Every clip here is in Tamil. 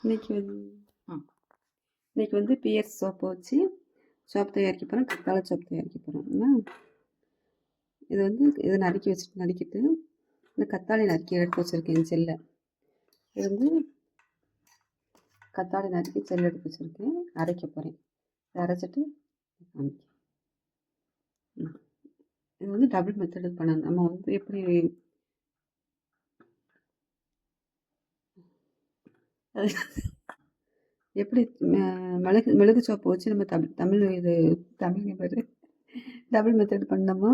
இன்றைக்கி வந்து பிஎஸ் சோப்பை வச்சு சோப்பு தயாரிக்க போகிறோம். கத்தாழை சோப்பு தயாரிக்க போகிறோம். இதை நறுக்கிட்டு இந்த கத்தாழை நறுக்கி எடுத்து வச்சுருக்கேன் செல்லை. இது வந்து கத்தாழை நறுக்கி செல் எடுத்து வச்சுருக்கேன். அரைக்க போகிறேன். அரைச்சிட்டு காமிக்கிறேன். இது வந்து டபுள் மெத்தடு பண்ணணும். நம்ம வந்து எப்படி மிளகு சோப்பை வச்சு நம்ம தமிழ் பேர் டபுள் மெத்தட் பண்ணோமோ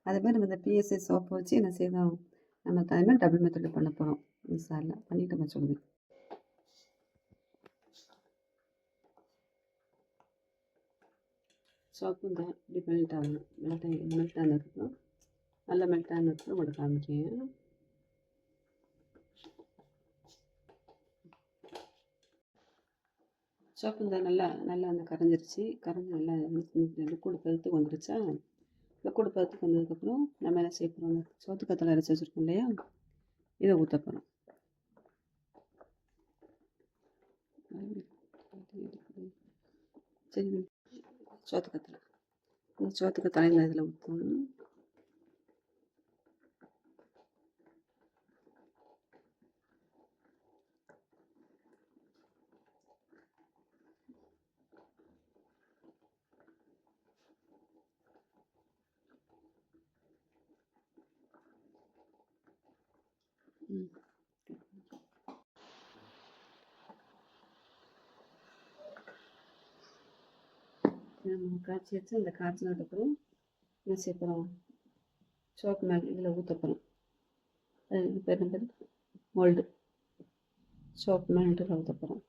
அதே மாதிரி நம்ம இந்த பிஎஸ்ஐ சோப்பை வச்சு என்ன செய்தோம், நம்ம அதே மாதிரி டபுள் மெத்தட் பண்ண போகிறோம். சாரில் பண்ணிட்டு நம்ம சொல்லுது. சோப்பும் தான் இப்படி பண்ணிட்டாங்க. மெல்ட்டானதுக்கும் நல்லா மெல்ட்டானதுக்கும் உங்களுக்கு காமிக்கேன். சோப்பு தான் நல்லா அந்த கரைஞ்சி நல்லா லிக்விட் பதத்துக்கு வந்துருச்சா. லிக்விட் பதத்துக்கு வந்ததுக்கப்புறம் நம்ம என்ன செய்ய போகிறோம், சோத்து கத்தலை அரைச்சி வச்சுருக்கோம் இல்லையா, இதை ஊற்ற போகிறோம். சரி, சோத்து கத்தலை இந்த இதில் ஊற்றணும். நம்ம காய்ச்சி வச்சு இந்த காய்ச்சினதுக்கப்புறம் என்ன செய்ய போகிறோம், சோப்பு மேலே இதில் ஊற்ற போகிறோம். அது பேர் மோல்டு சோப்பு மேலே இதில் ஊற்ற போகிறோம்.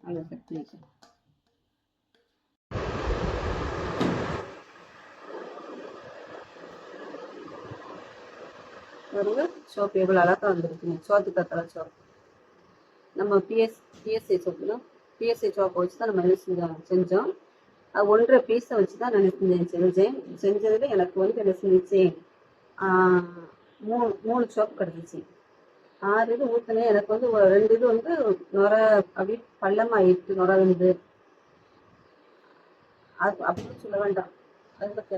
அவ்வளோ கட் பண்ணிக்கலாம். பாருங்க சோப்பு எவ்வளோ அழகாக வந்துருக்குங்க. சோத்து கத்தலை சோப்பு நம்ம பிஎஸ்ஐ சோப்புனா பிஎஸ்ஐ சோப்பை வச்சு தான் நம்ம என்ன செஞ்சோம். அது 1.5 பீஸை வச்சு தான் நான் செஞ்சதில் எனக்கு வந்து என்ன செஞ்சிச்சு, 3 சோப்பு கிடச்சிச்சு. 6 இது ஊற்றினேன். எனக்கு வந்து 2 இது வந்து நுர அப்படி பள்ளமாயிடுச்சு. நுர வந்து அது அப்படின்னு சொல்ல வேண்டாம். அதுக்கு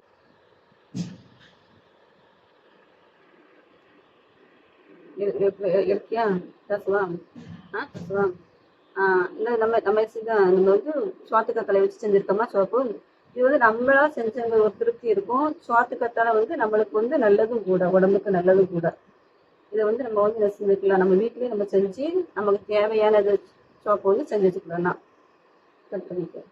இருக்கியா பேசலாம். பேசலாம். இல்லை நம்ம வந்து சோத்து கத்தலை வச்சு செஞ்சுருக்கோமா சோப்பு. இது வந்து நம்மளா செஞ்ச ஒரு திருப்தி இருக்கும். சோத்து கத்தலை வந்து நம்மளுக்கு வந்து நல்லதும் கூட, உடம்புக்கு நல்லதும் கூட. இதை வந்து நம்ம வந்து செஞ்சுக்கலாம். நம்ம வீட்லேயே நம்ம செஞ்சு நமக்கு தேவையானது சோப்பு வந்து செஞ்சு வச்சுக்கலாம். கட் பண்ணிக்கலாம்.